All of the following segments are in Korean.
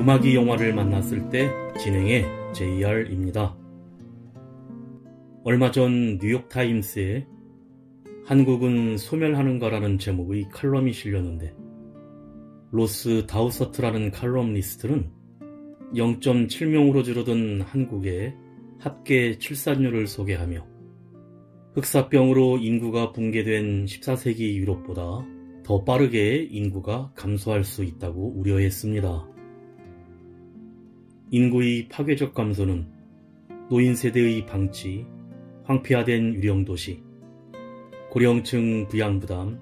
음악이 영화를 만났을 때 진행의 JR입니다. 얼마 전 뉴욕타임스에 한국은 소멸하는가라는 제목의 칼럼이 실렸는데 로스 다우서트라는 칼럼니스트는 0.7명으로 줄어든 한국의 합계 출산율을 소개하며 흑사병으로 인구가 붕괴된 14세기 유럽보다 더 빠르게 인구가 감소할 수 있다고 우려했습니다. 인구의 파괴적 감소는 노인 세대의 방치, 황폐화된 유령도시, 고령층 부양부담,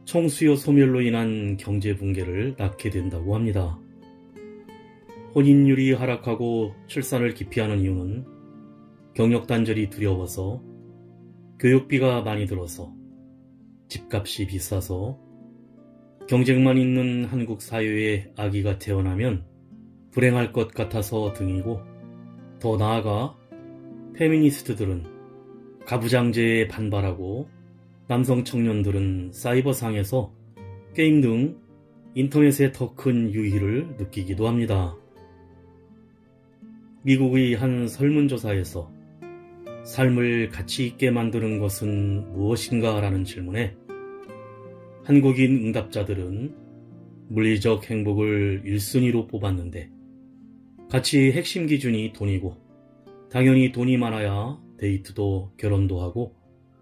총수요 소멸로 인한 경제 붕괴를 낳게 된다고 합니다. 혼인율이 하락하고 출산을 기피하는 이유는 경력 단절이 두려워서, 교육비가 많이 들어서, 집값이 비싸서, 경쟁만 있는 한국 사회에 아기가 태어나면 불행할 것 같아서 등이고, 더 나아가 페미니스트들은 가부장제에 반발하고 남성 청년들은 사이버상에서 게임 등 인터넷의 더 큰 유희를 느끼기도 합니다. 미국의 한 설문조사에서 삶을 가치 있게 만드는 것은 무엇인가 라는 질문에 한국인 응답자들은 물리적 행복을 1순위로 뽑았는데 가치의 핵심 기준이 돈이고 당연히 돈이 많아야 데이트도 결혼도 하고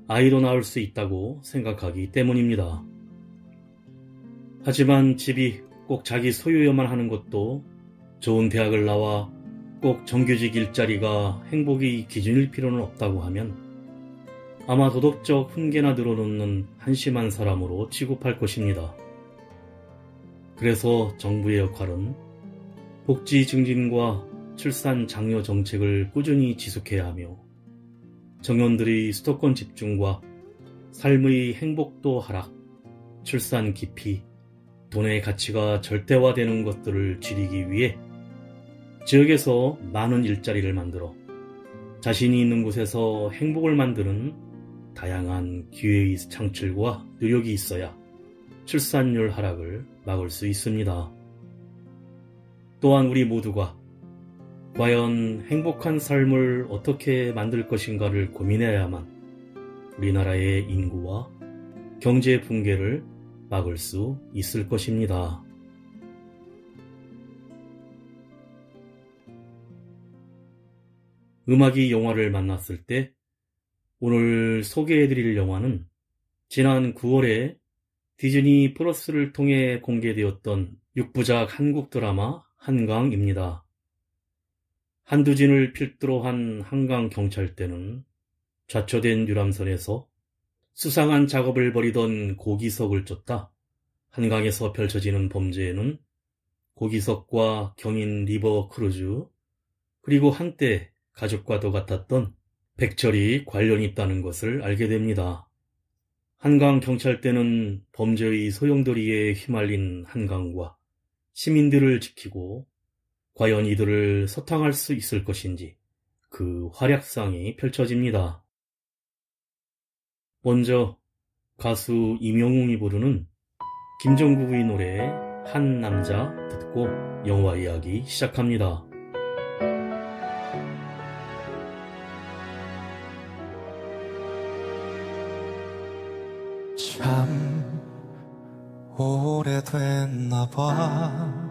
아이도 낳을 수 있다고 생각하기 때문입니다. 하지만 집이 꼭 자기 소유여만 하는 것도 좋은 대학을 나와 꼭 정규직 일자리가 행복의 기준일 필요는 없다고 하면 아마 도덕적 훈계나 늘어놓는 한심한 사람으로 취급할 것입니다. 그래서 정부의 역할은 복지 증진과 출산 장려 정책을 꾸준히 지속해야 하며 청년들의 수도권 집중과 삶의 행복도 하락, 출산 기피, 돈의 가치가 절대화되는 것들을 줄이기 위해 지역에서 많은 일자리를 만들어 자신이 있는 곳에서 행복을 만드는 다양한 기회의 창출과 노력이 있어야 출산율 하락을 막을 수 있습니다. 또한 우리 모두가 과연 행복한 삶을 어떻게 만들 것인가를 고민해야만 우리나라의 인구와 경제 붕괴를 막을 수 있을 것입니다. 음악이 영화를 만났을 때 오늘 소개해드릴 영화는 지난 9월에 디즈니 플러스를 통해 공개되었던 6부작 한국 드라마 한강입니다. 한두진을 필두로 한 한강경찰대는 좌초된 유람선에서 수상한 작업을 벌이던 고기석을 쫓다 한강에서 펼쳐지는 범죄에는 고기석과 경인 리버 크루즈 그리고 한때 가족과도 같았던 백철이 관련이 있다는 것을 알게 됩니다. 한강경찰대는 범죄의 소용돌이에 휘말린 한강과 시민들을 지키고 과연 이들을 소탕할 수 있을 것인지 그 활약상이 펼쳐집니다. 먼저 가수 임영웅이 부르는 김종국의 노래 한 남자 듣고 영화 이야기 시작합니다. 참 오래됐나 봐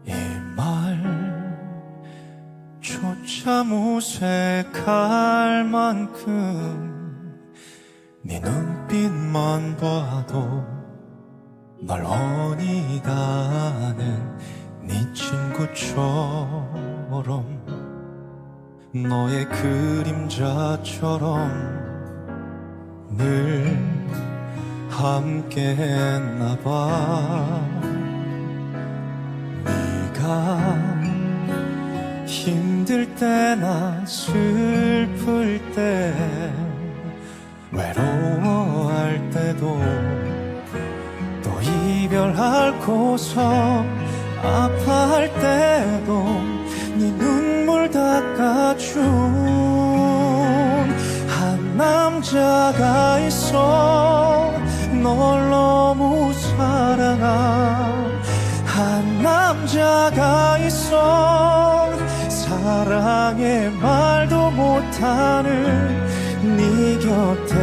이 말조차 무색할 만큼 네 눈빛만 봐도 널 원이다는 네 친구처럼 너의 그림자처럼 늘 함께 했나봐 네가 힘들 때나 슬플 때 외로워할 때도 또 이별하고서 아파할 때도 네 눈물 닦아준 한 남자가 있어 널 너무 사랑한 한 남자가 있어 사랑의 말도 못하는 네 곁에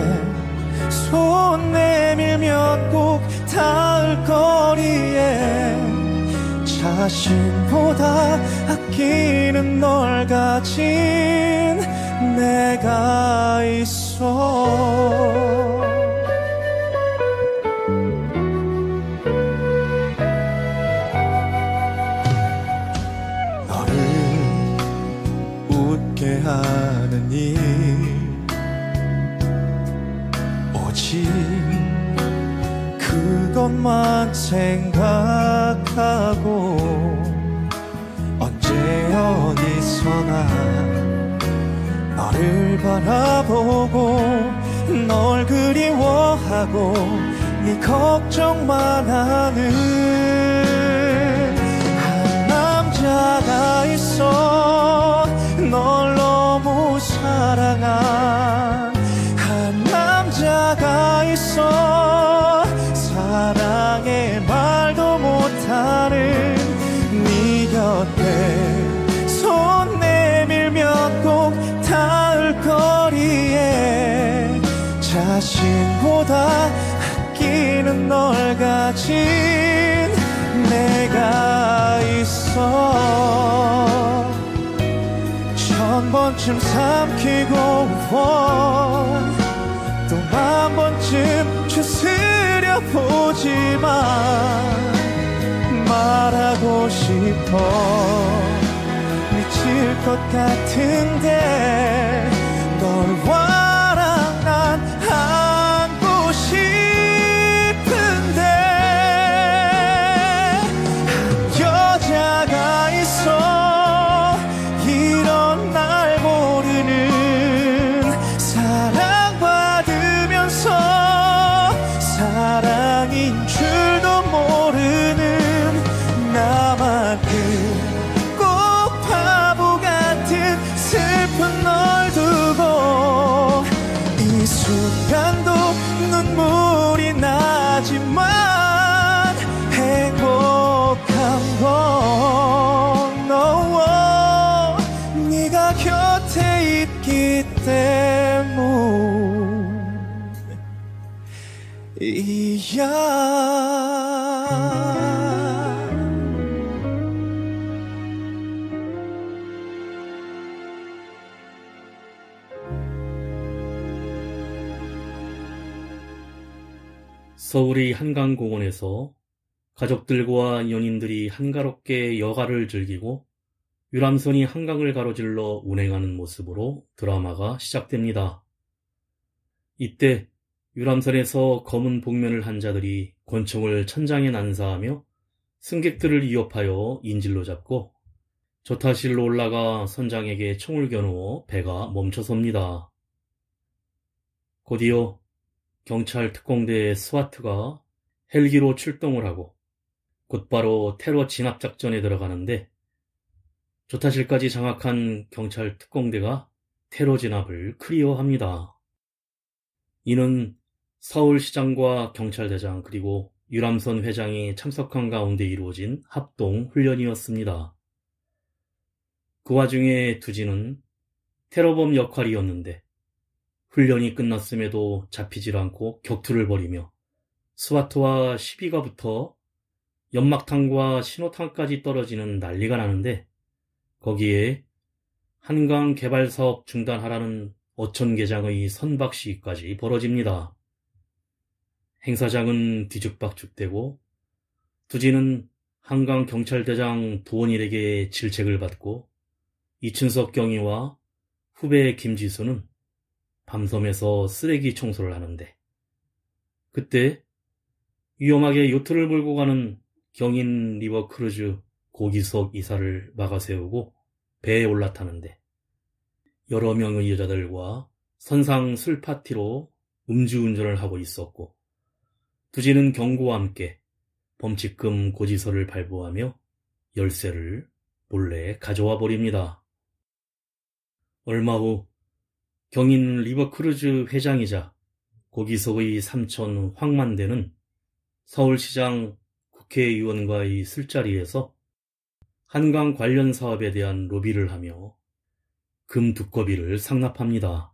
손 내밀면 꼭 닿을 거리에 자신보다 아끼는 널 가진 내가 있어. 너를 웃게 하는 일 오직 그것만 생각하고 언제 어디서나 너를 바라보고 널 그리워하고 네 걱정만 하는 한 남자가 있어 널 너무 사랑한 한 남자가 있어 사랑의 말도 못하는 네 곁에 손 내밀면 꼭 닿을 거리에 자신보다 아끼는 널 가진 내가 있어. 1000번쯤 삼키고 또 10,000번쯤 추스려 보지만 말하고 싶어. 미칠 것 같은데 널 와랑 난 안고 싶은데 한 여자가 있어 이런 날 모르는 사랑받으면서 사랑인 줄도 모르는 나만큼 꼭 바보 같은 슬픈 널 두고 이 순간도 눈물이 나지만 행복한 건 너와 네가 곁에 있기 때문이야. 서울의 한강공원에서 가족들과 연인들이 한가롭게 여가를 즐기고 유람선이 한강을 가로질러 운행하는 모습으로 드라마가 시작됩니다. 이때 유람선에서 검은 복면을 한 자들이 권총을 천장에 난사하며 승객들을 위협하여 인질로 잡고 조타실로 올라가 선장에게 총을 겨누어 배가 멈춰섭니다. 곧이어 경찰 특공대 스와트가 헬기로 출동을 하고 곧바로 테러 진압작전에 들어가는데 조타실까지 장악한 경찰 특공대가 테러 진압을 클리어합니다. 이는 서울시장과 경찰대장 그리고 유람선 회장이 참석한 가운데 이루어진 합동훈련이었습니다. 그 와중에 두지는 테러범 역할이었는데 훈련이 끝났음에도 잡히질 않고 격투를 벌이며 스와트와 시비가 붙어 연막탄과 신호탄까지 떨어지는 난리가 나는데 거기에 한강 개발사업 중단하라는 어촌계장의 선박 시위까지 벌어집니다. 행사장은 뒤죽박죽되고 두지는 한강경찰대장 도원일에게 질책을 받고 이춘석 경위와 후배 김지수는 밤섬에서 쓰레기 청소를 하는데 그때 위험하게 요트를 몰고 가는 경인 리버크루즈 고기석 이사를 막아세우고 배에 올라타는데 여러 명의 여자들과 선상 술 파티로 음주운전을 하고 있었고 두지는 경고와 함께 범칙금 고지서를 발부하며 열쇠를 몰래 가져와 버립니다. 얼마 후 경인 리버크루즈 회장이자 고기석의 삼촌 황만대는 서울시장 국회의원과의 술자리에서 한강 관련 사업에 대한 로비를 하며 금 두꺼비를 상납합니다.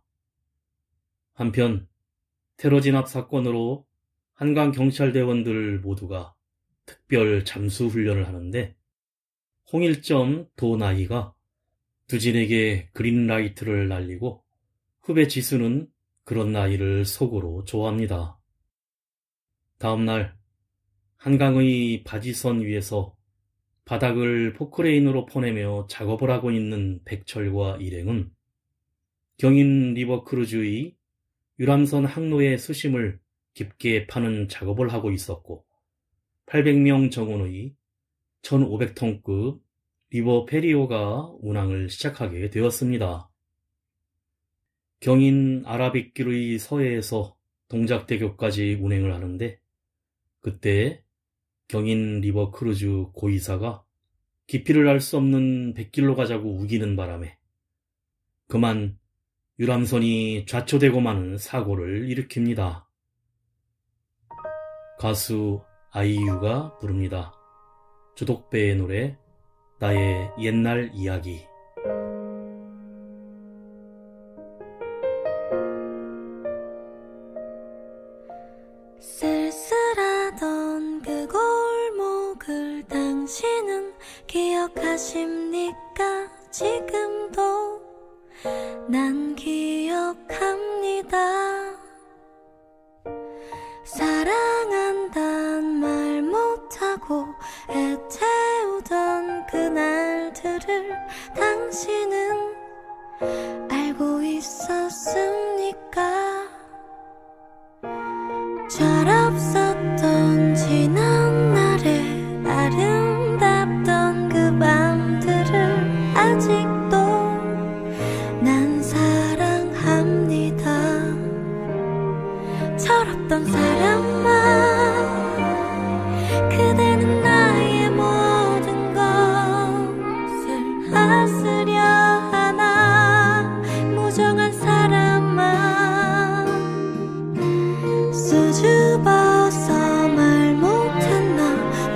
한편 테러 진압 사건으로 한강 경찰대원들 모두가 특별 잠수 훈련을 하는데 홍일점 도나이가 두진에게 그린라이트를 날리고 후배 지수는 그런 나이를 속으로 좋아합니다. 다음날 한강의 바지선 위에서 바닥을 포크레인으로 퍼내며 작업을 하고 있는 백철과 일행은 경인 리버크루즈의 유람선 항로의 수심을 깊게 파는 작업을 하고 있었고 800명 정원의 1500톤급 리버 페리오가 운항을 시작하게 되었습니다. 경인 아라뱃길의 서해에서 동작대교까지 운행을 하는데 그때 경인 리버크루즈 고이사가 깊이를 알 수 없는 뱃길로 가자고 우기는 바람에 그만 유람선이 좌초되고 마는 사고를 일으킵니다. 가수 아이유가 부릅니다. 조덕배의 노래 나의 옛날 이야기. 쓸쓸하던 그 골목을 당신은 기억하십니까? 지금도 난 기억합니다. 사랑한단 말 못하고 애태우던 그날들을 당신은 알고 있었습니까? 철없었던 지난 날의 아름답던 그 밤들을 아직도 난 사랑합니다. 철없던 사람아, 그대는 나의 모든 것을 하스려 하나. 무정한 사람아, 수줍어서 말 못했나?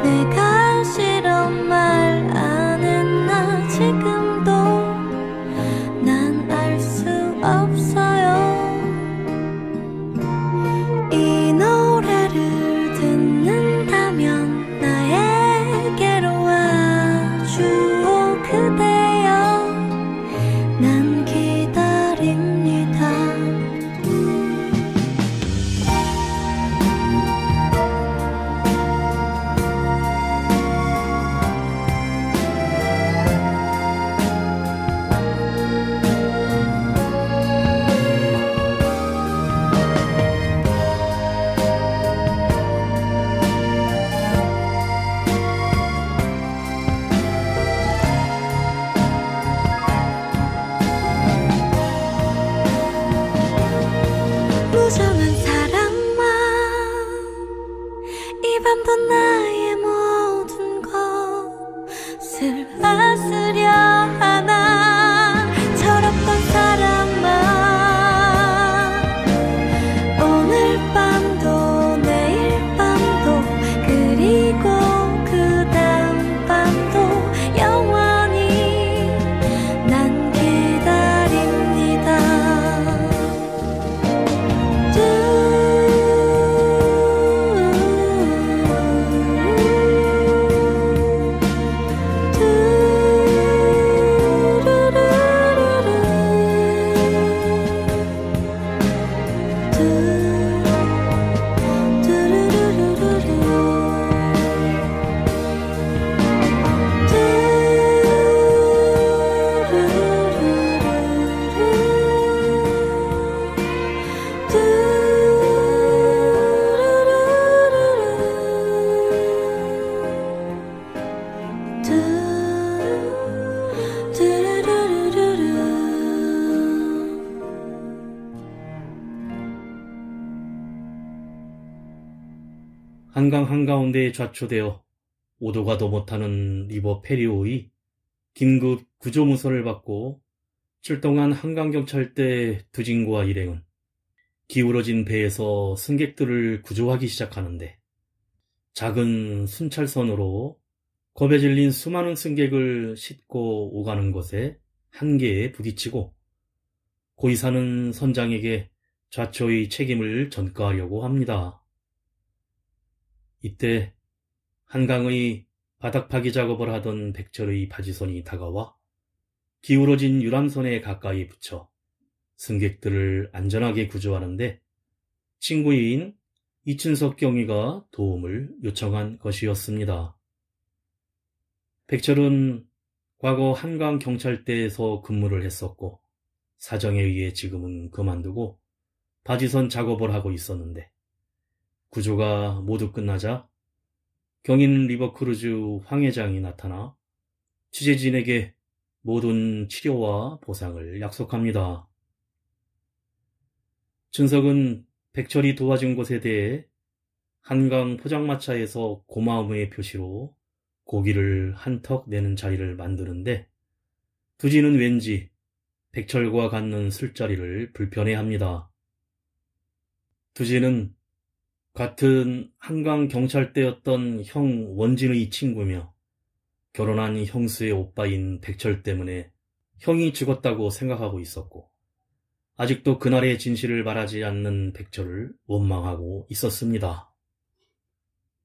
내가 싫어 말 안 했나? 지금도 난 알 수 없어요. 이 노래를 듣는다면 나에게로 와주오 그대여. 난 기다립니다. 무정한 사람아, 이 밤도 나의 모든 것을 아스려 하나. 철없던 사람아, 오늘 밤도 내일 밤도 그리고 그 다음 밤도 영원히 난 기다립니다. 한강 한가운데에 좌초되어 오도 가도 못하는 리버 페리오의 긴급 구조무선을 받고 출동한 한강경찰대 두진과 일행은 기울어진 배에서 승객들을 구조하기 시작하는데 작은 순찰선으로 겁에 질린 수많은 승객을 싣고 오가는 것에 한계에 부딪히고 고이사는 선장에게 좌초의 책임을 전가하려고 합니다. 이때 한강의 바닥 파기 작업을 하던 백철의 바지선이 다가와 기울어진 유람선에 가까이 붙여 승객들을 안전하게 구조하는데 친구인 이춘석 경위가 도움을 요청한 것이었습니다. 백철은 과거 한강경찰대에서 근무를 했었고 사정에 의해 지금은 그만두고 바지선 작업을 하고 있었는데 구조가 모두 끝나자 경인 리버크루즈 황 회장이 나타나 취재진에게 모든 치료와 보상을 약속합니다. 춘석은 백철이 도와준 것에 대해 한강 포장마차에서 고마움의 표시로 고기를 한턱 내는 자리를 만드는데 두지는 왠지 백철과 갖는 술자리를 불편해합니다. 두지는 같은 한강경찰대였던 형 원진의 친구며 결혼한 형수의 오빠인 백철 때문에 형이 죽었다고 생각하고 있었고 아직도 그날의 진실을 말하지 않는 백철을 원망하고 있었습니다.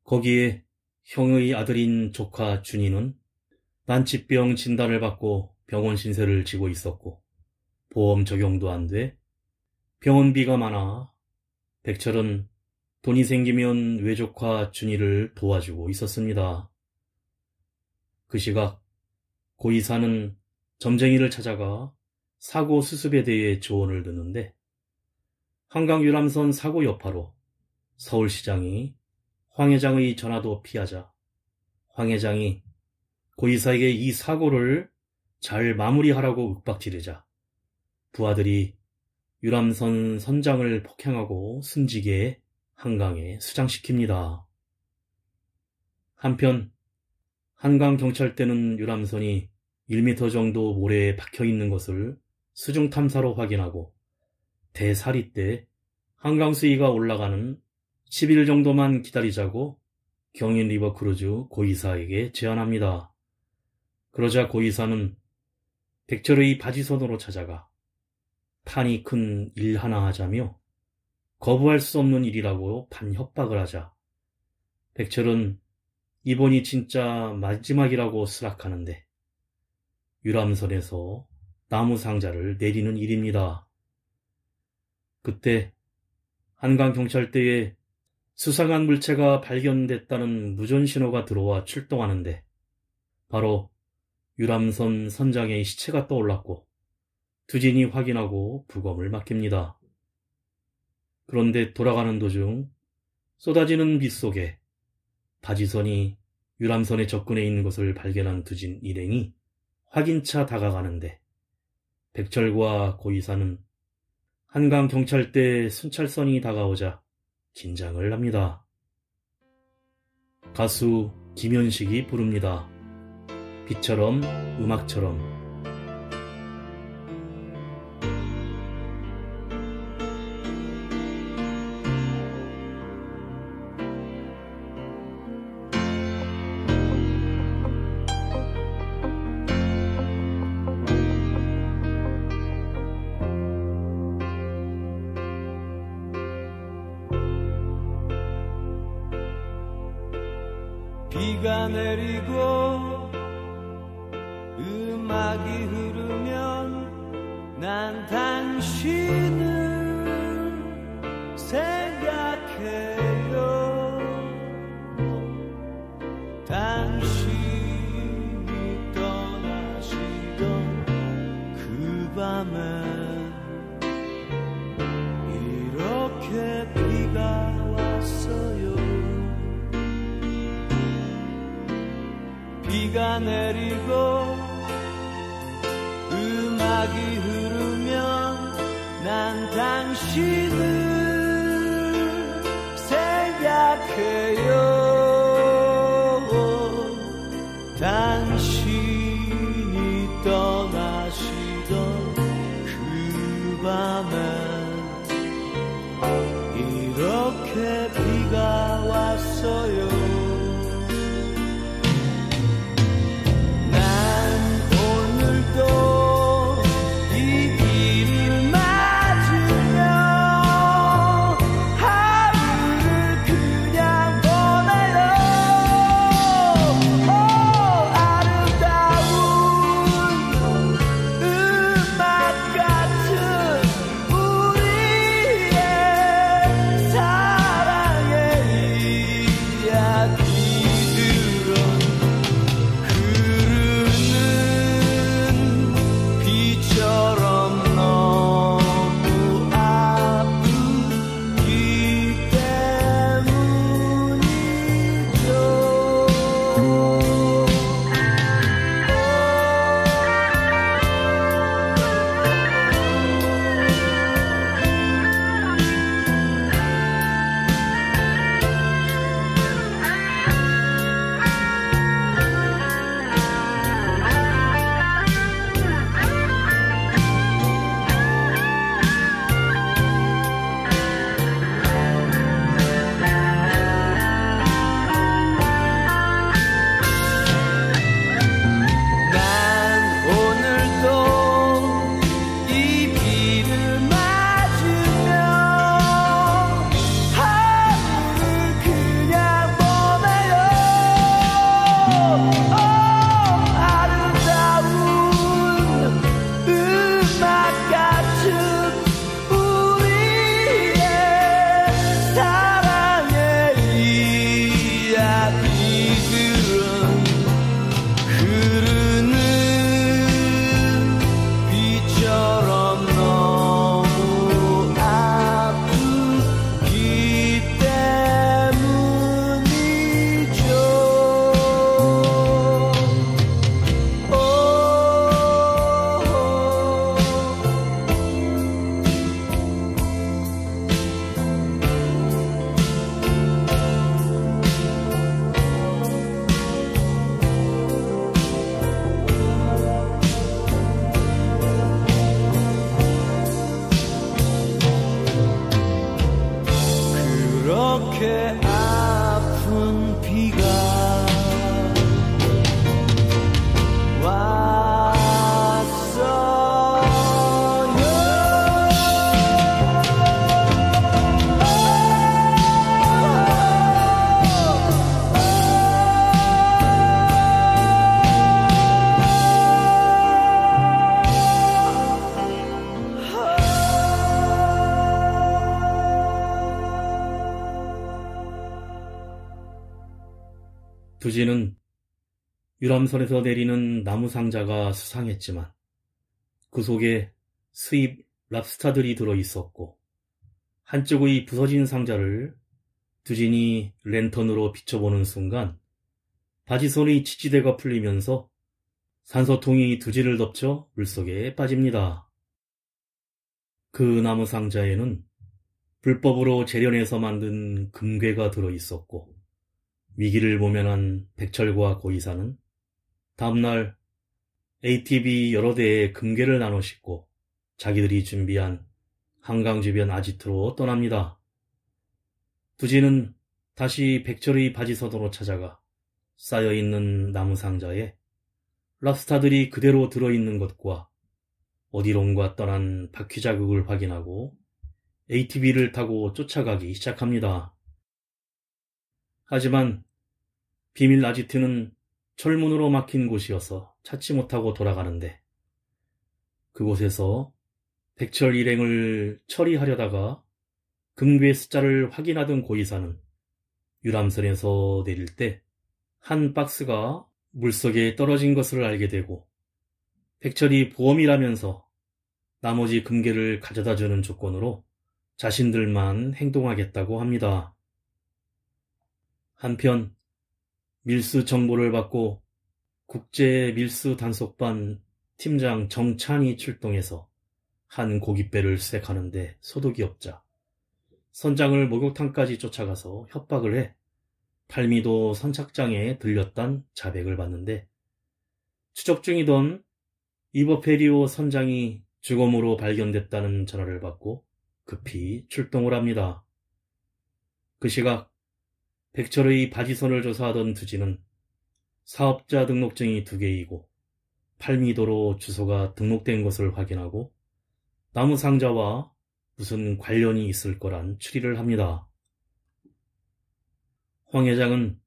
거기에 형의 아들인 조카 준이는 난치병 진단을 받고 병원 신세를 지고 있었고 보험 적용도 안 돼 병원비가 많아 백철은 돈이 생기면 외조카 준이를 도와주고 있었습니다. 그 시각 고이사는 점쟁이를 찾아가 사고 수습에 대해 조언을 듣는데 한강 유람선 사고 여파로 서울시장이 황 회장의 전화도 피하자 황 회장이 고이사에게 이 사고를 잘 마무리하라고 윽박지르자 부하들이 유람선 선장을 폭행하고 숨지게 한강에 수장시킵니다. 한편 한강경찰대는 유람선이 1m 정도 모래에 박혀있는 것을 수중탐사로 확인하고 대사리 때 한강 수위가 올라가는 10일 정도만 기다리자고 경인 리버크루즈 고이사에게 제안합니다. 그러자 고이사는 백철의 바지선으로 찾아가 판이 큰 일 하나 하자며 거부할 수 없는 일이라고 반협박을 하자 백철은 이번이 진짜 마지막이라고 수락하는데 유람선에서 나무 상자를 내리는 일입니다. 그때 한강경찰대에 수상한 물체가 발견됐다는 무전 신호가 들어와 출동하는데 바로 유람선 선장의 시체가 떠올랐고 두진이 확인하고 부검을 맡깁니다. 그런데 돌아가는 도중 쏟아지는 빛 속에 바지선이 유람선에 접근해 있는 것을 발견한 두진 일행이 확인차 다가가는데 백철과 고이사는 한강경찰대 순찰선이 다가오자 긴장을 합니다. 가수 김현식이 부릅니다. 빛처럼 음악처럼. 비가 내리고 음악이 흐르면 난 당신을 생각해요. 당신이 떠나시던 그 밤엔 이렇게 비가 왔어요. 비가 내리고 음악이 흐르면 난 당신을 생각해요. 당신이 떠나시던 그 밤엔 이렇게 비가 왔어요. 이렇게 아픈 비가 두지는 유람선에서 내리는 나무 상자가 수상했지만 그 속에 수입 랍스타들이 들어있었고 한쪽의 부서진 상자를 두진이 랜턴으로 비춰보는 순간 바지선의 지지대가 풀리면서 산소통이 두지를 덮쳐 물속에 빠집니다. 그 나무 상자에는 불법으로 재련해서 만든 금괴가 들어있었고 위기를 모면한 백철과 고이사는 다음날 ATV 여러 대에 금괴를 나눠 싣고 자기들이 준비한 한강 주변 아지트로 떠납니다. 두지는 다시 백철의 바지선으로 찾아가 쌓여있는 나무 상자에 랍스타들이 그대로 들어있는 것과 어디론가 떠난 바퀴 자국을 확인하고 ATV를 타고 쫓아가기 시작합니다. 하지만 비밀 아지트는 철문으로 막힌 곳이어서 찾지 못하고 돌아가는데 그곳에서 백철 일행을 처리하려다가 금괴 숫자를 확인하던 고이사는 유람선에서 내릴 때 한 박스가 물속에 떨어진 것을 알게 되고 백철이 보험이라면서 나머지 금괴를 가져다주는 조건으로 자신들만 행동하겠다고 합니다. 한편 밀수 정보를 받고 국제 밀수 단속반 팀장 정찬이 출동해서 한 고깃배를 수색하는데 소득이 없자 선장을 목욕탕까지 쫓아가서 협박을 해 팔미도 선착장에 들렸단 자백을 받는데 추적 중이던 이버페리오 선장이 죽음으로 발견됐다는 전화를 받고 급히 출동을 합니다. 그 시각 백철의 바지선을 조사하던 두지는 사업자 등록증이 2개이고 팔미도로 주소가 등록된 것을 확인하고 나무 상자와 무슨 관련이 있을 거란 추리를 합니다. 황 회장은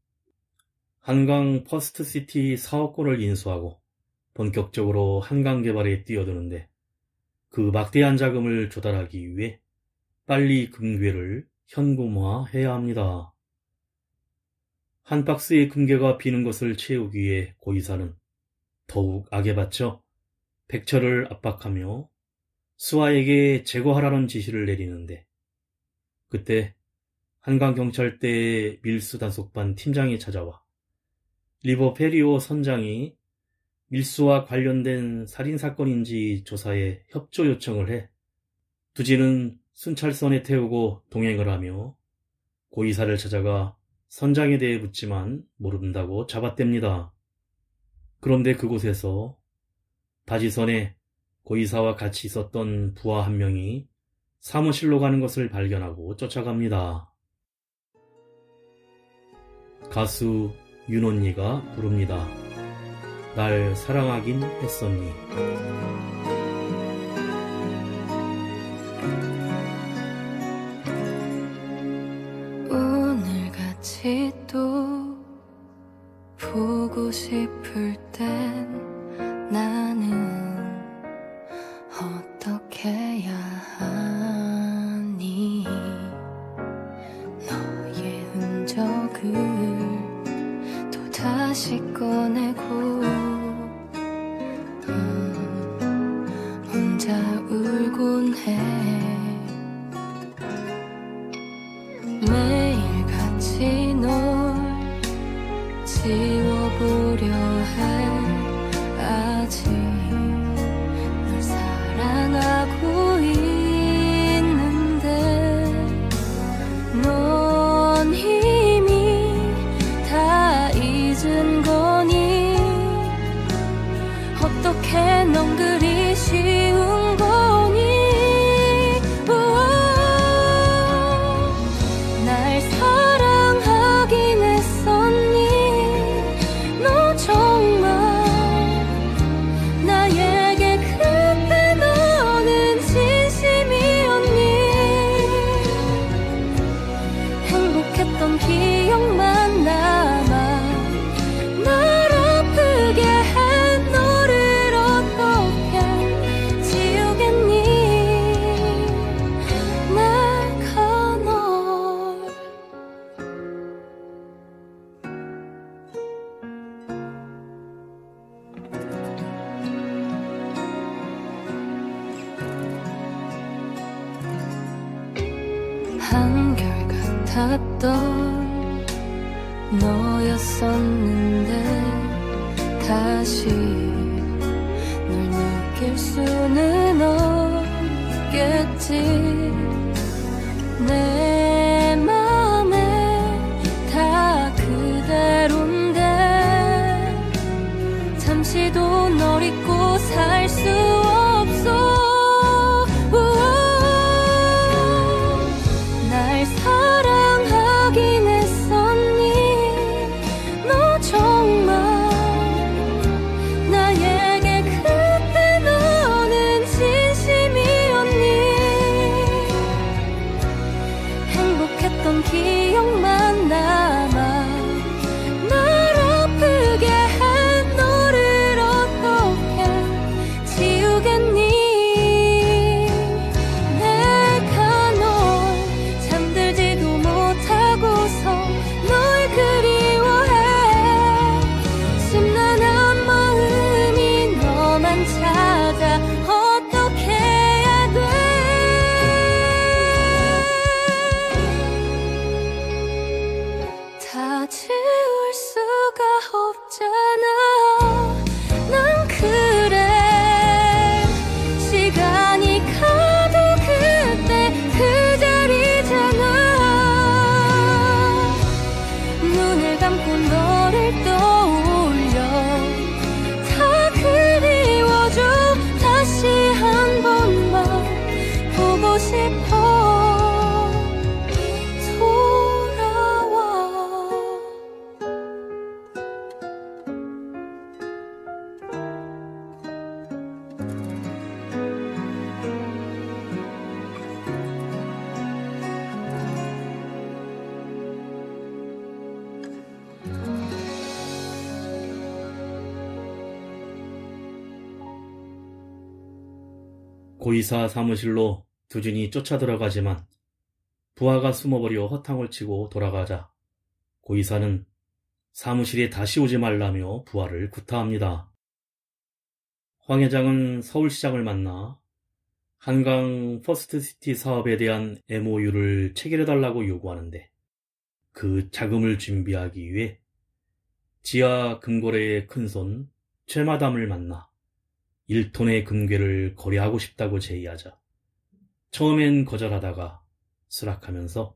한강 퍼스트시티 사업권을 인수하고 본격적으로 한강 개발에 뛰어드는데 그 막대한 자금을 조달하기 위해 빨리 금괴를 현금화해야 합니다. 한 박스의 금괴가 비는 것을 채우기 위해 고이사는 더욱 악에 받쳐 백철을 압박하며 수아에게 제거하라는 지시를 내리는데 그때 한강경찰대의 밀수단속반 팀장이 찾아와 리버페리오 선장이 밀수와 관련된 살인사건인지 조사에 협조 요청을 해 두지는 순찰선에 태우고 동행을 하며 고이사를 찾아가 선장에 대해 묻지만 모른다고 잡아댑니다. 그런데 그곳에서 바지선에 고이사와 같이 있었던 부하 한 명이 사무실로 가는 것을 발견하고 쫓아갑니다. 가수 윤언니가 부릅니다. 날 사랑하긴 했었니. 오늘같이 또 보고 싶을 땐 나는 어떻게 해야 하니. 너의 흔적을 또다시 꺼내고 혼자 울곤 해. 매일같이 널 지워보려 해. 아직 널 사랑하고 있는데 넌 이미 다 잊은 거니. 어떻게 넌 그리 쉬운 거니. 행복했던 기억만 남아 날 아프게 한 너를 어떻게 지우겠니. 내가 널 한결같았던 너였었는데 다시 널 느낄 수는 없겠지. 내 맘에 다 그대로인데 잠시도 널 잊고 살 수 없어. 날 사랑하긴 했었니. 너 정말 나에게 그때 너는 진심이었니. 행복했던 기억만 남아 날 아프게 한 너를 어떻게 지우겠니. 내가 널 잠들지도 못하고서 널 그리워해. 심란한 마음이 너만 찾아 어떻게 해야 돼. 다 지울 수가 없잖아. 난 그래. 시간이 가도 그때 그 자리잖아. 눈을 감고 너를 떠올려. 다 그리워져. 다시 한 번만 보고 싶어. 돌아와. 고이사 사무실로 두진이 쫓아들어가지만 부하가 숨어버려 허탕을 치고 돌아가자 고이사는 사무실에 다시 오지 말라며 부하를 구타합니다. 황 회장은 서울시장을 만나 한강 퍼스트시티 사업에 대한 MOU를 체결해달라고 요구하는데 그 자금을 준비하기 위해 지하 금고래의 큰손 최마담을 만나 1톤의 금괴를 거래하고 싶다고 제의하자 처음엔 거절하다가 수락하면서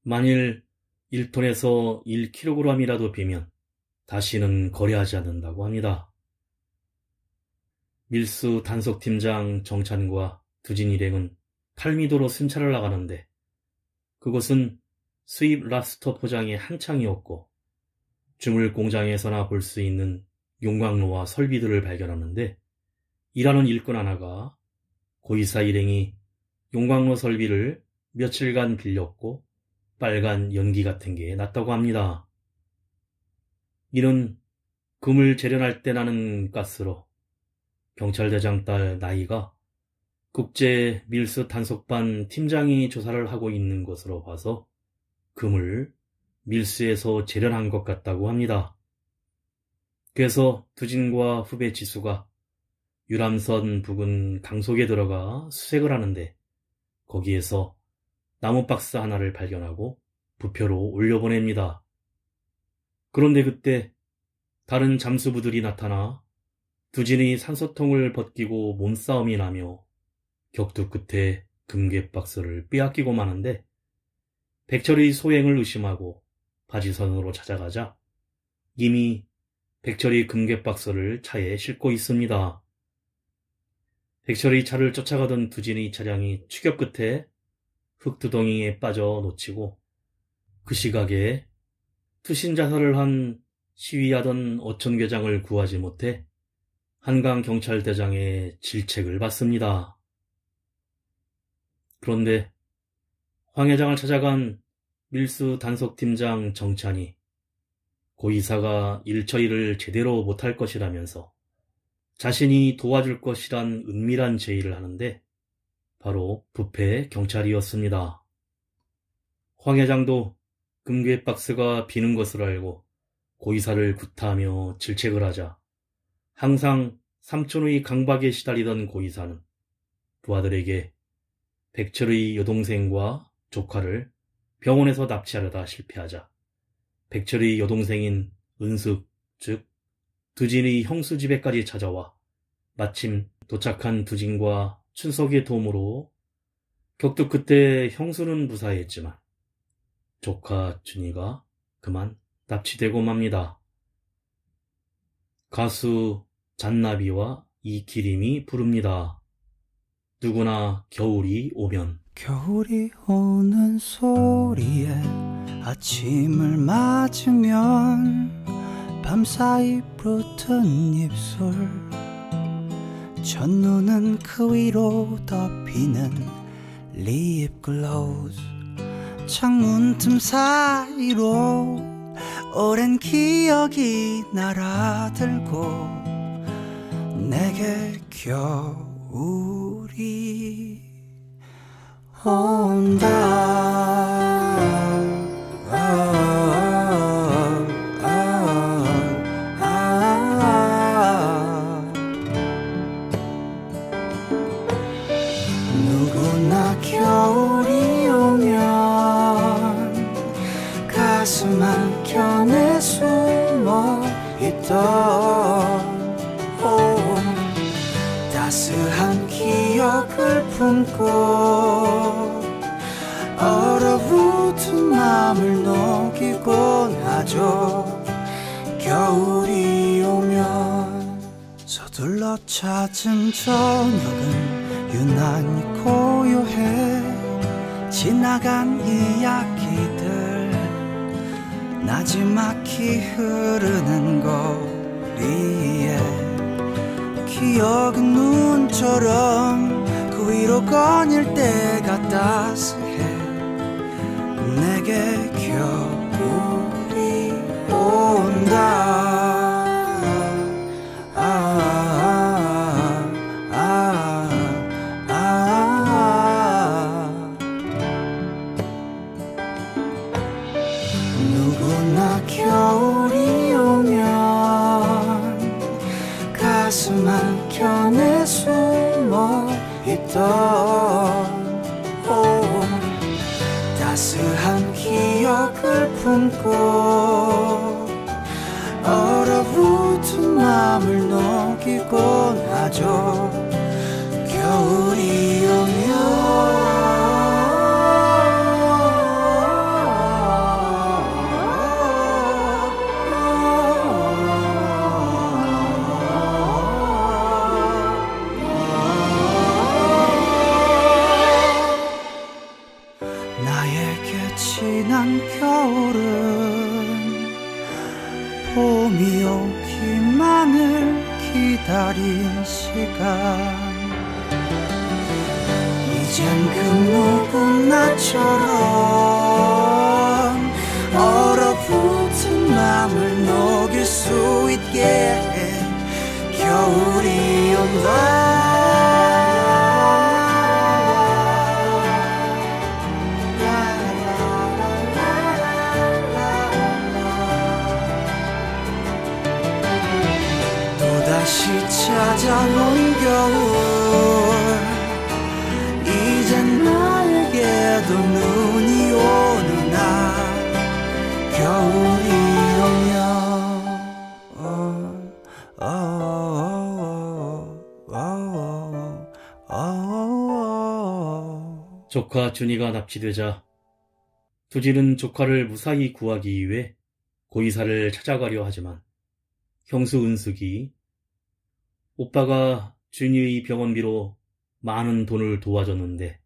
만일 1톤에서 1kg이라도 비면 다시는 거래하지 않는다고 합니다. 밀수 단속팀장 정찬과 두진 일행은 팔미도로 순찰을 나가는데 그곳은 수입 랍스터 포장이 한창이었고 주물 공장에서나 볼 수 있는 용광로와 설비들을 발견하는데 일하는 일꾼 하나가 고이사 일행이 용광로 설비를 며칠간 빌렸고 빨간 연기 같은 게 났다고 합니다. 이는 금을 재련할 때 나는 가스로 경찰대장 딸 나이가 국제 밀수 단속반 팀장이 조사를 하고 있는 것으로 봐서 금을 밀수에서 재련한 것 같다고 합니다. 그래서 두진과 후배 지수가 유람선 부근 강속에 들어가 수색을 하는데 거기에서 나무 박스 하나를 발견하고 부표로 올려보냅니다. 그런데 그때 다른 잠수부들이 나타나 두진이 산소통을 벗기고 몸싸움이 나며 격투 끝에 금괴 박스를 빼앗기고 마는데 백철의 소행을 의심하고 바지선으로 찾아가자 이미 백철이 금괴 박스를 차에 싣고 있습니다. 백철의 차를 쫓아가던 두진의 차량이 추격 끝에 흙두덩이에 빠져 놓치고 그 시각에 투신자살을 한 시위하던 어촌계장을 구하지 못해 한강경찰대장의 질책을 받습니다. 그런데 황 회장을 찾아간 밀수 단속팀장 정찬이 고이사가 일 처리를 제대로 못할 것이라면서 자신이 도와줄 것이란 은밀한 제의를 하는데 바로 부패 경찰이었습니다. 황 회장도 금괴 박스가 비는 것을 알고 고이사를 구타하며 질책을 하자 항상 삼촌의 강박에 시달리던 고이사는 부하들에게 백철의 여동생과 조카를 병원에서 납치하려다 실패하자 백철의 여동생인 은숙, 즉 두진의 형수 집에까지 찾아와 마침 도착한 두진과 춘석의 도움으로 격투 끝에 형수는 무사했지만 조카 준이가 그만 납치되고 맙니다. 가수 잔나비와 이기림이 부릅니다. 누구나 겨울이 오면. 겨울이 오는 소리에 아침을 맞으면 밤사이 붙은 입술 첫눈은 그 위로 덮이는 립글로즈 창문 틈 사이로 오랜 기억이 날아들고 내게 겨울이 온다. 누구나 겨울이 오면 가슴 한켠에 숨어 있던 따스한 기억을 품고 얼어붙은 맘을 녹이곤 하죠. 겨울이 오면 서둘러 찾은 저녁은 유난히 고요해. 지나간 이야기들 나지막히 흐르는 거리에 기억은 눈처럼 그 위로 거닐 때가 따스해. 내게 겨울이 온다. 누구나 겨울이 오면 가슴 한켠에 숨어 있던 따스한 기억을 품고 얼어붙은 맘을 녹이곤 하죠. 겨울이 오면 지난 겨울은 봄이 오기만을 기다린 시간. 이젠 그 누구나처럼 얼어붙은 맘을 녹일 수 있게 해. 겨울이 온다. 다시 찾아온 겨울. 이젠 나에게도 눈이 오는 날. 겨울이 오면 조카 준이가 납치되자 두진은 조카를 무사히 구하기 위해 고이사를 찾아가려 하지만 형수 은숙이 오빠가 준이의 병원비로 많은 돈을 도와줬는데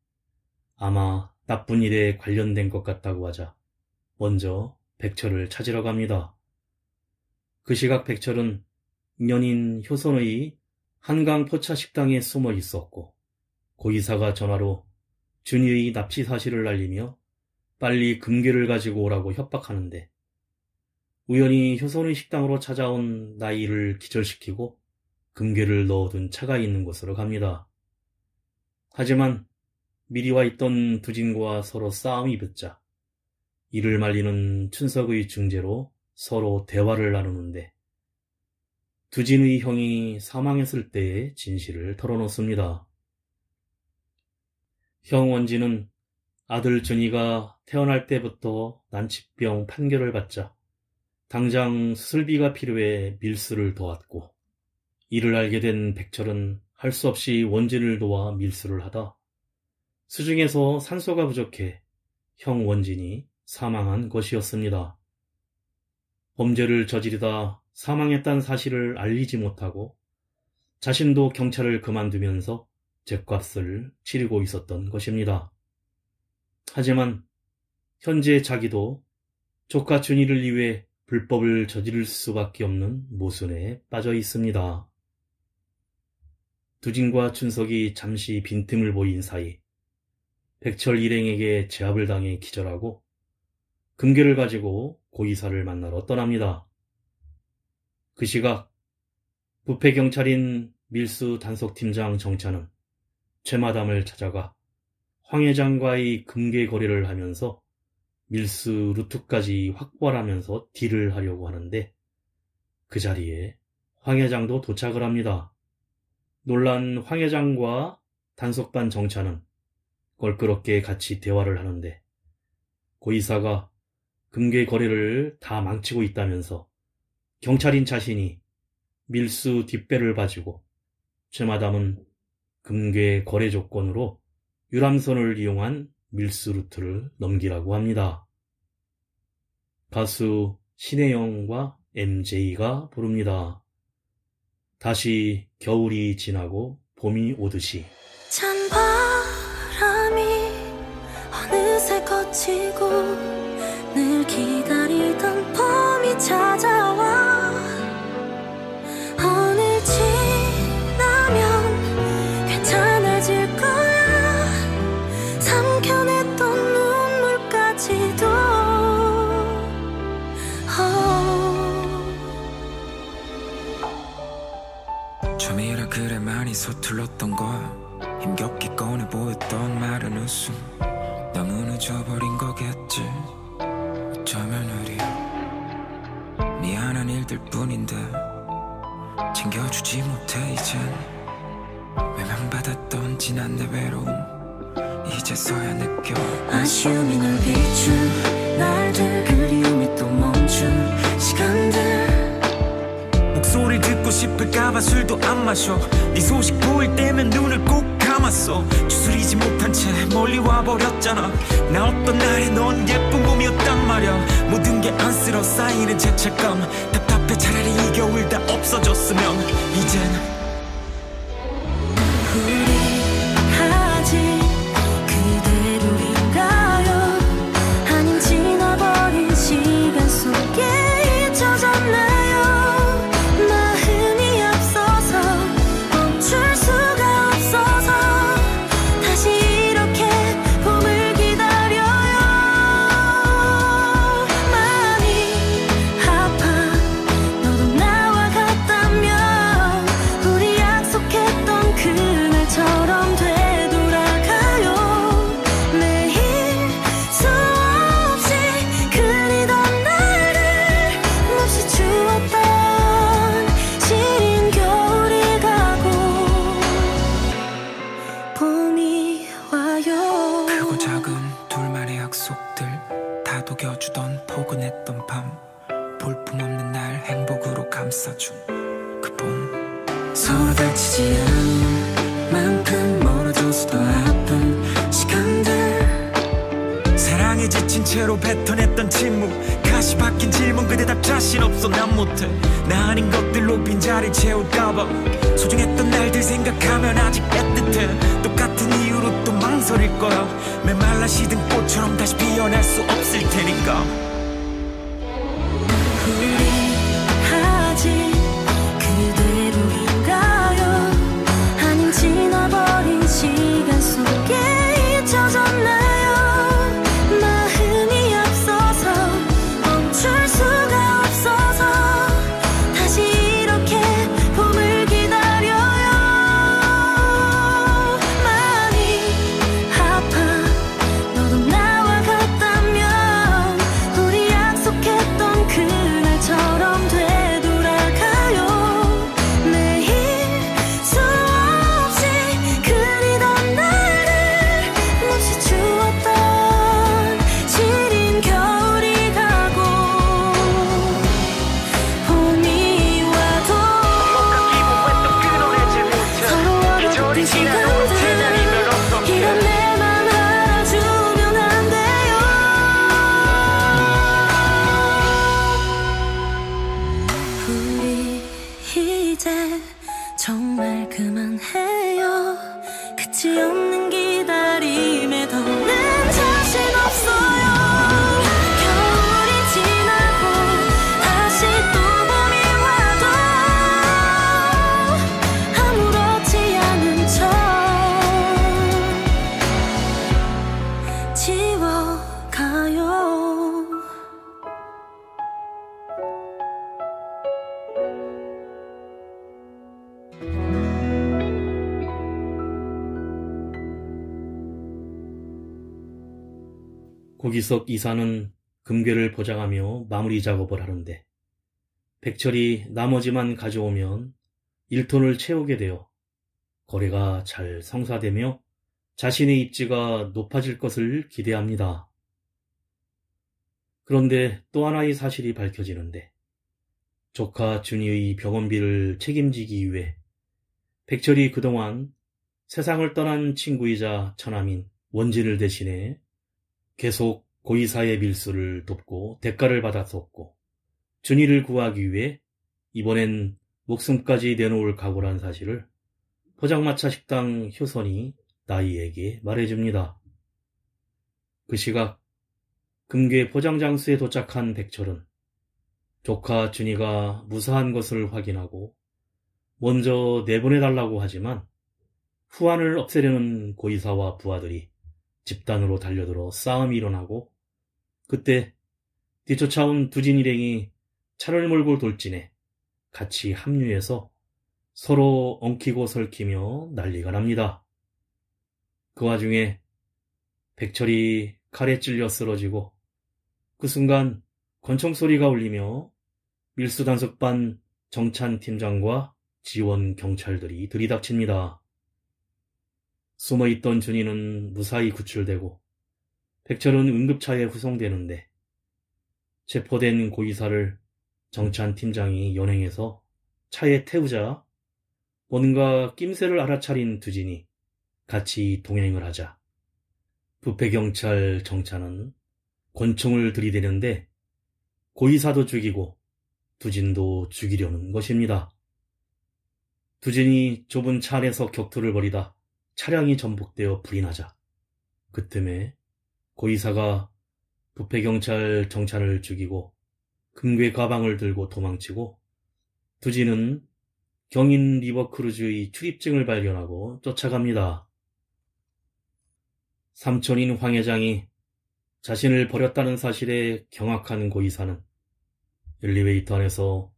아마 나쁜 일에 관련된 것 같다고 하자 먼저 백철을 찾으러 갑니다. 그 시각 백철은 인연인 효선의 한강 포차 식당에 숨어 있었고 고이사가 전화로 준이의 납치 사실을 알리며 빨리 금괴를 가지고 오라고 협박하는데 우연히 효선의 식당으로 찾아온 나이를 기절시키고 금괴를 넣어둔 차가 있는 곳으로 갑니다. 하지만 미리 와 있던 두진과 서로 싸움이 붙자 이를 말리는 춘석의 중재로 서로 대화를 나누는데 두진의 형이 사망했을 때의 진실을 털어놓습니다. 형 원진은 아들 준이가 태어날 때부터 난치병 판결을 받자 당장 수술비가 필요해 밀수를 도왔고 이를 알게 된 백철은 할 수 없이 원진을 도와 밀수를 하다 수중에서 산소가 부족해 형 원진이 사망한 것이었습니다. 범죄를 저지르다 사망했다는 사실을 알리지 못하고 자신도 경찰을 그만두면서 죗값을 치르고 있었던 것입니다. 하지만 현재 자기도 조카 준이를 위해 불법을 저지를 수밖에 없는 모순에 빠져 있습니다. 두진과 춘석이 잠시 빈틈을 보인 사이 백철 일행에게 제압을 당해 기절하고 금괴를 가지고 고이사를 만나러 떠납니다. 그 시각 부패경찰인 밀수 단속팀장 정찬은 최마담을 찾아가 황 회장과의 금괴 거래를 하면서 밀수 루트까지 확보하면서 딜을 하려고 하는데 그 자리에 황 회장도 도착을 합니다. 놀란 황 회장과 단속반 정찬은 껄끄럽게 같이 대화를 하는데 고이사가 금괴 거래를 다 망치고 있다면서 경찰인 자신이 밀수 뒷배를 봐주고 최마담은 금괴 거래 조건으로 유람선을 이용한 밀수 루트를 넘기라고 합니다. 가수 신혜영과 MJ가 부릅니다. 다시 겨울이 지나고 봄이 오듯이. 찬바람이 어느새 거치고 늘 기다리던 봄이 찾아와 오늘 지나면 괜찮아질 거야 삼켜냈던 눈물까지도 처음이라 그래 많이 서툴렀던 거야 힘겹게 꺼내 보였던 말은 웃음 너무 늦어버린 거겠지 어쩌면 우리 미안한 일들 뿐인데 챙겨주지 못해 이젠 외면받았던 지난 내 외로움 이제서야 느껴 아쉬움이 널 비춘 날들 그리움이 또 멈춘 시간들 목소리를 듣고 싶을까봐 술도 안 마셔 네 소식 보일 때면 눈을 꼭 감았어 추스리지 못한 채 멀리 와버렸잖아 나 어떤 날에 넌 예쁜 봄이었단 말야 모든 게 안쓰러 쌓이는 죄책감 답답해 차라리 이 겨울 다 없어졌으면 이젠 우리 아직 그대로인가요 아님 지나버린 시간 속에 잊혀졌나요 마음이 앞서서 멈출 수가 없어서 다시 이렇게 봄을 기다려요 많이 아파 너도 나와 같다면 우리 약속했던 그날처럼 되돌아가요 매일 수없이 그리던 날을 몹시 추웠던 시린 겨울이 가고 봄이 와요 크고 작은 둘만의 약속들 다 녹여주던 포근했던 밤 볼품없는 날 행복으로 감싸준 그 봄 서로 다치지 않는 만큼 멀어져서 더 아픈 시간들 사랑에 지친 채로 뱉어냈던 침묵 가시 박힌 질문 그 대답 자신 없어 난 못해 나 아닌 것들로 빈자리 채울까봐 소중했던 날들 생각하면 아직 애틋해 똑같은 이유로 또 망설일 거야 메말라 시든 꽃처럼 다시 피어날 수 없을 테니까 우리 아직 그대로인가요 아님 지나버린 시간 속에 잊혀졌나요 마음이 고기석 이사는 금괴를 포장하며 마무리 작업을 하는데 백철이 나머지만 가져오면 1톤을 채우게 되어 거래가 잘 성사되며 자신의 입지가 높아질 것을 기대합니다. 그런데 또 하나의 사실이 밝혀지는데 조카 준이의 병원비를 책임지기 위해 백철이 그동안 세상을 떠난 친구이자 처남인 원진을 대신해 계속 고이사의 밀수를 돕고 대가를 받았었고 준이를 구하기 위해 이번엔 목숨까지 내놓을 각오란 사실을 포장마차 식당 효선이 나이에게 말해줍니다. 그 시각 금괴 포장장소에 도착한 백철은 조카 준이가 무사한 것을 확인하고 먼저 내보내달라고 하지만 후환을 없애려는 고이사와 부하들이 집단으로 달려들어 싸움이 일어나고 그때 뒤쫓아온 두진 일행이 차를 몰고 돌진해 같이 합류해서 서로 엉키고 설키며 난리가 납니다. 그 와중에 백철이 칼에 찔려 쓰러지고 그 순간 권총 소리가 울리며 밀수단속반 정찬팀장과 지원 경찰들이 들이닥칩니다. 숨어있던 준이는 무사히 구출되고 백철은 응급차에 후송되는데 체포된 고이사를 정찬팀장이 연행해서 차에 태우자 뭔가 낌새를 알아차린 두진이 같이 동행을 하자 부패경찰 정찬은 권총을 들이대는데 고이사도 죽이고 두진도 죽이려는 것입니다. 두진이 좁은 차 안에서 격투를 벌이다 차량이 전복되어 불이 나자 그 틈에 고이사가 부패경찰 정찬을 죽이고 금괴 가방을 들고 도망치고 두진은 경인 리버크루즈의 출입증을 발견하고 쫓아갑니다. 삼촌인 황 회장이 자신을 버렸다는 사실에 경악한 고이사는 엘리베이터 안에서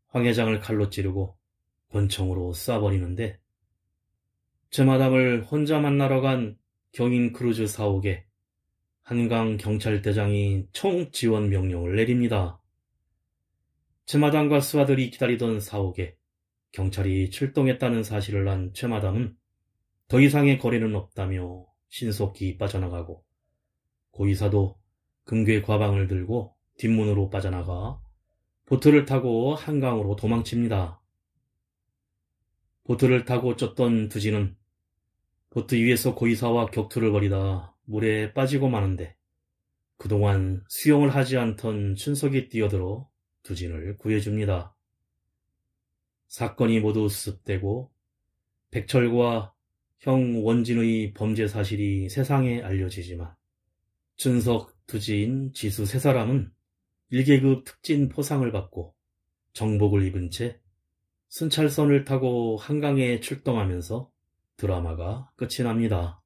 황 회장을 칼로 찌르고 권총으로 쏴버리는데 최마담을 혼자 만나러 간 경인 크루즈 사옥에 한강 경찰대장이 총 지원 명령을 내립니다. 최마담과 수하들이 기다리던 사옥에 경찰이 출동했다는 사실을 안 최마담은 더 이상의 거래는 없다며 신속히 빠져나가고 고이사도 금괴 가방을 들고 뒷문으로 빠져나가 보트를 타고 한강으로 도망칩니다. 보트를 타고 쫓던 두진은 보트 위에서 고이사와 격투를 벌이다 물에 빠지고 마는데 그동안 수영을 하지 않던 춘석이 뛰어들어 두진을 구해줍니다. 사건이 모두 수습되고 백철과 형 원진의 범죄 사실이 세상에 알려지지만 춘석, 두진, 지수 세 사람은 1계급 특진 포상을 받고 정복을 입은 채 순찰선을 타고 한강에 출동하면서 드라마가 끝이 납니다.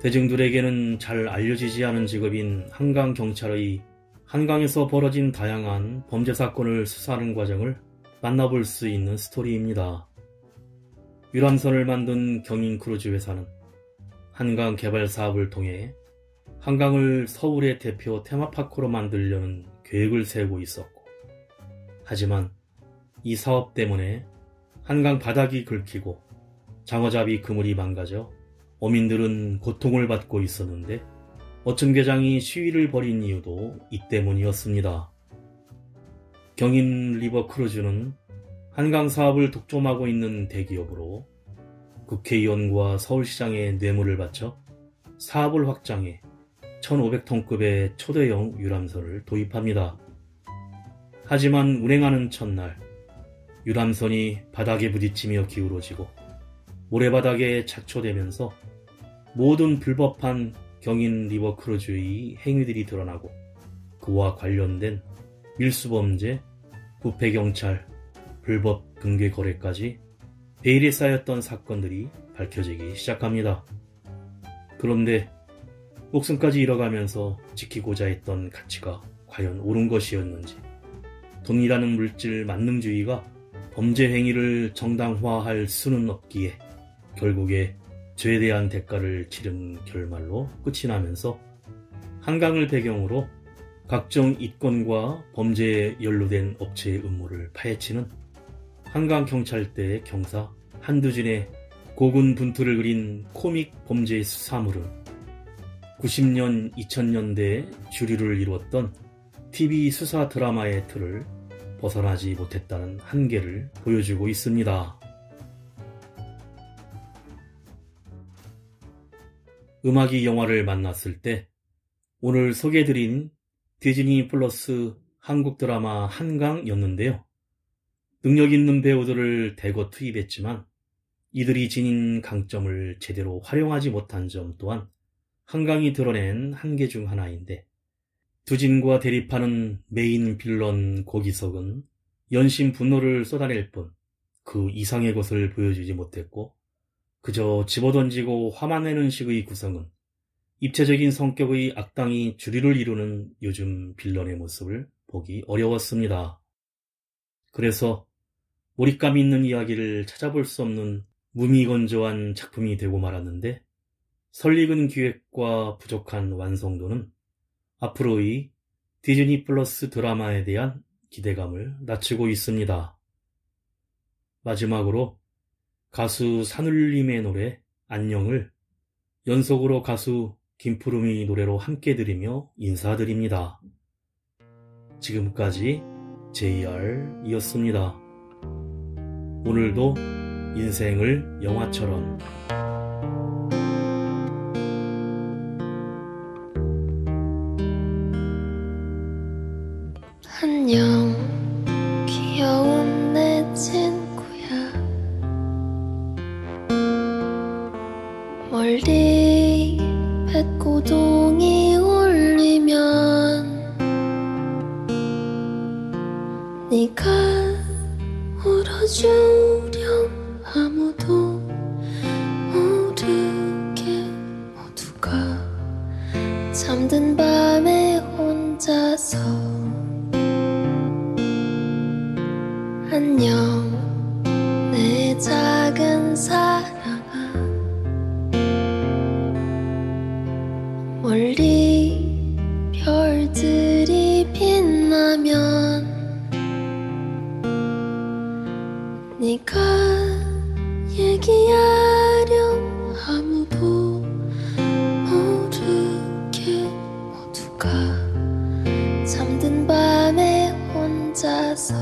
대중들에게는 잘 알려지지 않은 직업인 한강경찰의 한강에서 벌어진 다양한 범죄 사건을 수사하는 과정을 만나볼 수 있는 스토리입니다. 유람선을 만든 경인크루즈 회사는 한강 개발 사업을 통해 한강을 서울의 대표 테마파크로 만들려는 계획을 세우고 있었고 하지만 이 사업 때문에 한강 바닥이 긁히고 장어잡이 그물이 망가져 어민들은 고통을 받고 있었는데 어촌계장이 시위를 벌인 이유도 이 때문이었습니다. 경인 리버크루즈는 한강 사업을 독점하고 있는 대기업으로 국회의원과 서울시장에 뇌물을 바쳐 사업을 확장해 1500톤급의 초대형 유람선을 도입합니다. 하지만 운행하는 첫날 유람선이 바닥에 부딪히며 기울어지고 모래바닥에 착초되면서 모든 불법한 경인 리버크루즈의 행위들이 드러나고 그와 관련된 밀수범죄, 부패경찰, 불법 금괴 거래까지 베일에 쌓였던 사건들이 밝혀지기 시작합니다. 그런데 목숨까지 잃어가면서 지키고자 했던 가치가 과연 옳은 것이었는지 돈이라는 물질 만능주의가 범죄 행위를 정당화할 수는 없기에 결국에 죄에 대한 대가를 치른 결말로 끝이 나면서 한강을 배경으로 각종 입건과 범죄에 연루된 업체의 음모를 파헤치는 한강경찰대의 경사 한두진의 고군분투를 그린 코믹 범죄 수사물은 90년, 2000년대에 주류를 이루었던 TV 수사 드라마의 틀을 벗어나지 못했다는 한계를 보여주고 있습니다. 음악이 영화를 만났을 때 오늘 소개해드린 디즈니 플러스 한국 드라마 한강이었는데요. 능력 있는 배우들을 대거 투입했지만 이들이 지닌 강점을 제대로 활용하지 못한 점 또한 한강이 드러낸 한계 중 하나인데, 두진과 대립하는 메인 빌런 고기석은 연신 분노를 쏟아낼 뿐 그 이상의 것을 보여주지 못했고, 그저 집어던지고 화만 내는 식의 구성은 입체적인 성격의 악당이 주류를 이루는 요즘 빌런의 모습을 보기 어려웠습니다. 그래서 몰입감 있는 이야기를 찾아볼 수 없는 무미건조한 작품이 되고 말았는데, 설익은 기획과 부족한 완성도는 앞으로의 디즈니 플러스 드라마에 대한 기대감을 낮추고 있습니다. 마지막으로 가수 산울림의 노래 안녕을 연속으로 가수 김푸름의 노래로 함께 들으며 인사드립니다. 지금까지 JR이었습니다. 오늘도 인생을 영화처럼. 안녕 귀여운 내 친구야. 멀리 뱃고동이 울리면 네가 울어주렴. 아무도 모르게 모두가 잠든 밤에 혼자서 안녕 내 작은 사랑아. 멀리 별들이 빛나면 네가 얘기하렴. 아무도 모르게 모두가 잠든 밤에 혼자서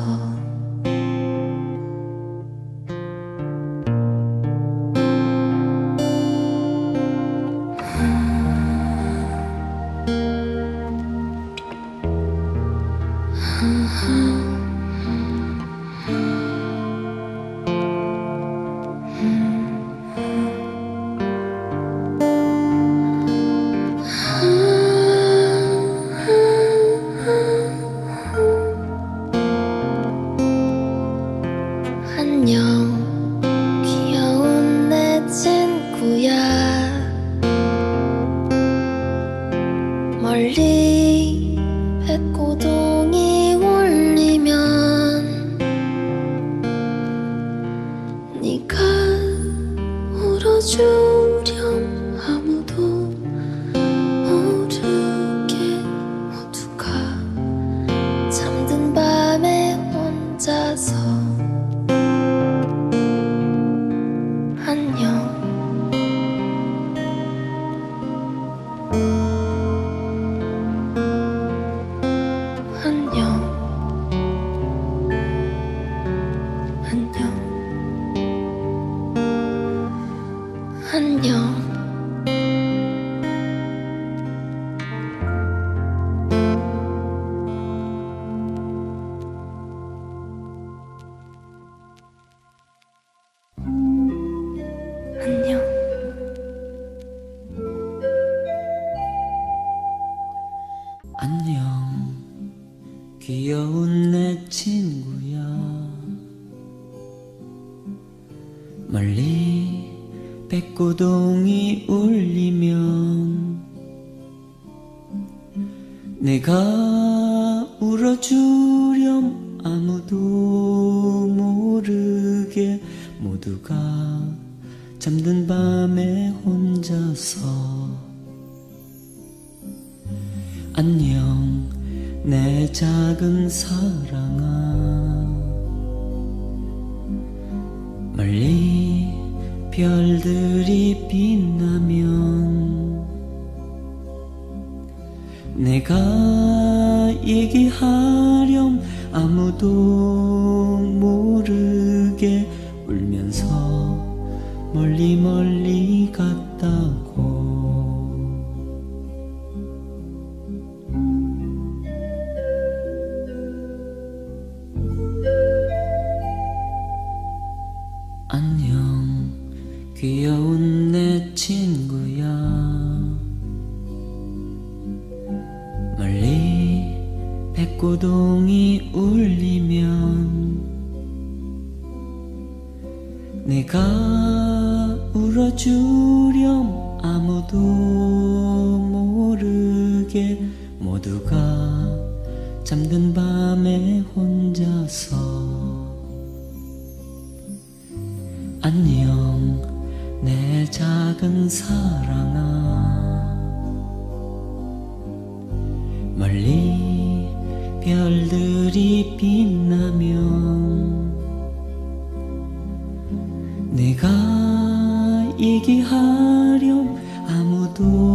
안녕 귀여운 내 친구야. 멀리 뱃고동이 울리면 네가 울어주렴. 아무도 모르게 모두가 잠든 밤에 혼자서 안녕 안녕 안녕 안녕. 안녕. 안녕 귀여운 내 친구야. 멀리 뱃고동이 울리면 내가 울어주렴. 아무도 모르게 모두가 잠든 밤에 혼자서 안녕 내 작은 사랑아 멀리 별들이 빛나면 내가 얘기하렴 아무도 모르게 울면서 멀리 멀리 갔다고 안녕 귀여운 내 친구야 멀리 백고동이 울리면 내가 울어주렴 아무도 모르게 모두가 잠든 밤에 혼자서 안녕 내 작은 사랑아 멀리 별들이 빛나면 내가 얘기하렴 아무도